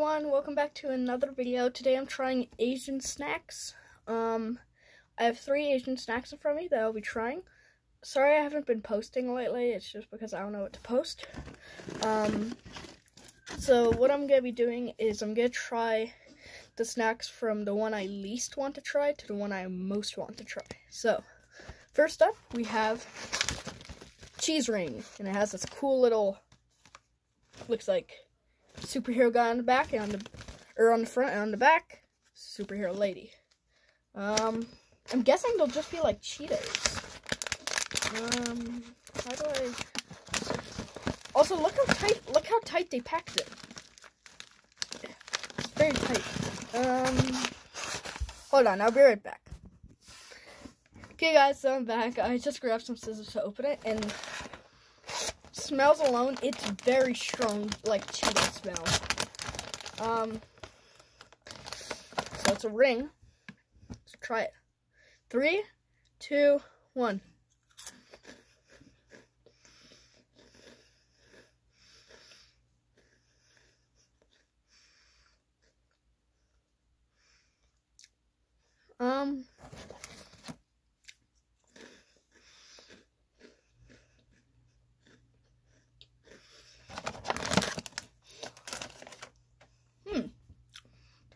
everyone, welcome back to another video. Today I'm trying Asian snacks. I have 3 Asian snacks in front of me that I'll be trying. Sorry I haven't been posting lately, it's just because I don't know what to post. So what I'm going to be doing is I'm going to try the snacks from the one I least want to try to the one I most want to try. So, first up we have cheese ring, and it has this cool little, looks like superhero guy on the back and on the front, and on the back, superhero lady. I'm guessing they'll just be like Cheetos. How do I? Also, look how tight they packed it. It's very tight. Hold on, I'll be right back. Okay, guys, so I'm back. I just grabbed some scissors to open it, and smells alone, it's very strong, like Cheeto smell. So it's a ring. Let's try it. 3, 2, 1.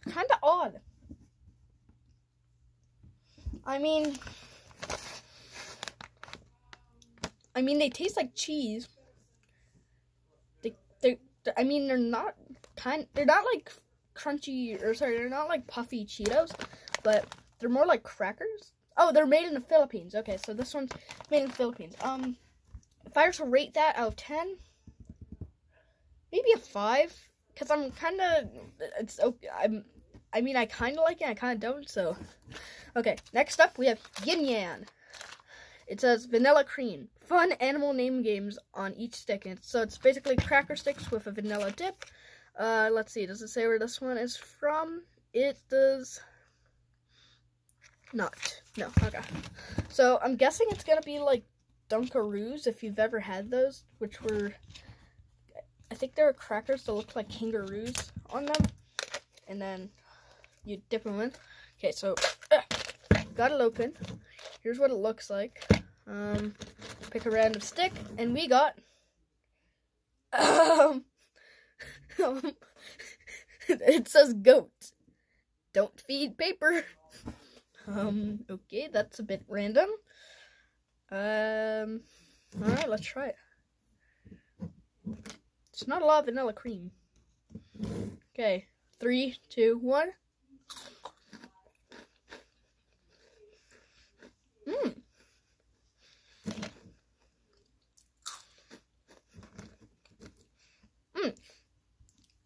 Kind of odd. I mean, they taste like cheese. They're not like crunchy, or sorry, they're not like puffy Cheetos, but they're more like crackers. Oh, they're made in the Philippines. Okay, so this one's made in the Philippines. If I were to rate that out of 10, maybe a 5, because I'm kind of, I kind of like it, I kind of don't, so. Okay, next up, we have Yin Yan. It says vanilla cream. Fun animal name games on each stick. And so it's basically cracker sticks with a vanilla dip. Let's see, does it say where this one is from? It does not. No, okay. So I'm guessing it's going to be like Dunkaroos, if you've ever had those, which were, I think there are crackers that look like kangaroos on them. And then you dip them in. Okay, so got it open. Here's what it looks like. Pick a random stick, and we got it says goat. Don't feed paper. Okay, that's a bit random. Alright, let's try it. It's not a lot of vanilla cream. Okay, 3, 2, 1.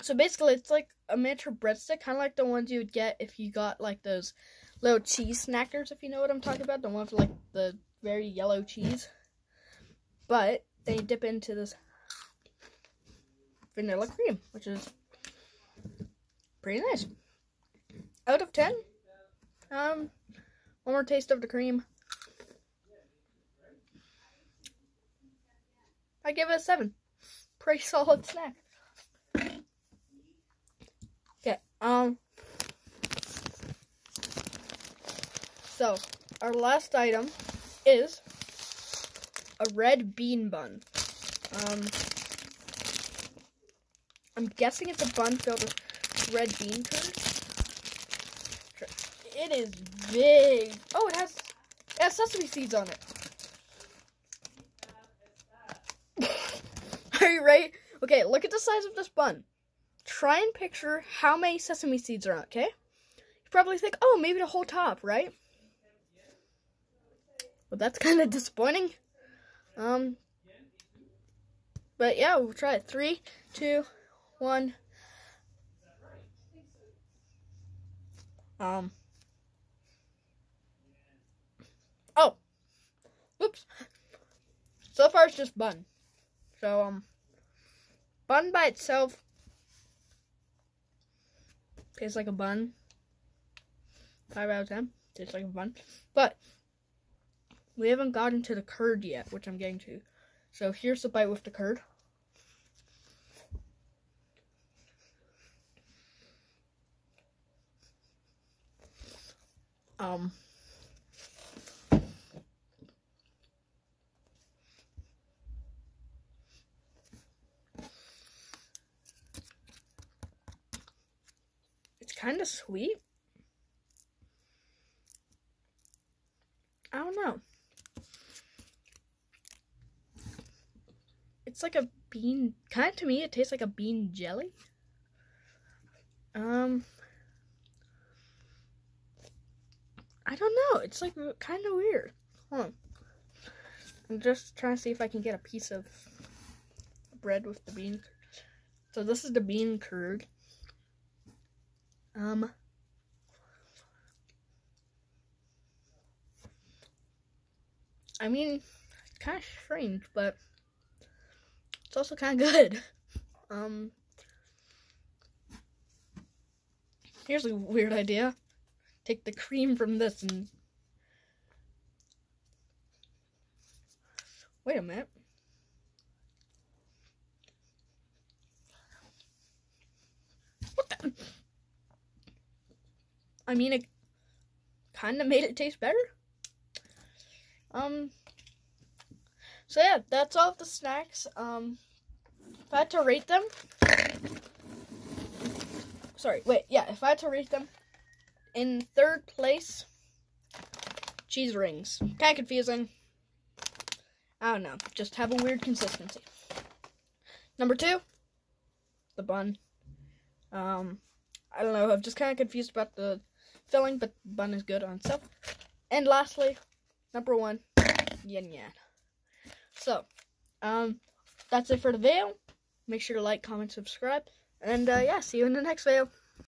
So basically, it's like a miniature breadstick, kind of like the ones you would get if you got like those little cheese snackers, if you know what I'm talking about. The ones with like the very yellow cheese. But then you dip into this vanilla cream, which is pretty nice. Out of 10, one more taste of the cream. I give it a 7. Pretty solid snack. Okay, so our last item is a red bean bun. I'm guessing it's a bun filled with red bean curds. It is big. Oh, it has sesame seeds on it. Are you ready? Okay, look at the size of this bun. Try and picture how many sesame seeds are on it, okay? You probably think, oh, maybe the whole top, right? Well, that's kind of disappointing. But yeah, we'll try it. 3, 2, 1. Oh. Oops. So far, it's just bun. So, bun by itself tastes like a bun. 5 out of 10. Tastes like a bun. But we haven't gotten to the curd yet, which I'm getting to. So here's the bite with the curd. It's kind of sweet. I don't know. It's like a bean, kind of, to me, it tastes like a bean jelly. I don't know. It's like kind of weird. Hold on. I'm just trying to see if I can get a piece of bread with the bean. So this is the bean curd. I mean, it's kind of strange, but it's also kind of good. Here's a weird idea. Take the cream from this and... Wait a minute. What the... I mean, it kind of made it taste better. So yeah, that's all of the snacks. If I had to rate them... if I had to rate them, in third place, cheese rings. Kind of confusing. I don't know. Just have a weird consistency. Number 2, the bun. I don't know. I'm just kind of confused about the filling, but the bun is good on itself. And lastly, number 1, yin yang. So, that's it for the video. Make sure to like, comment, subscribe. And yeah, see you in the next video.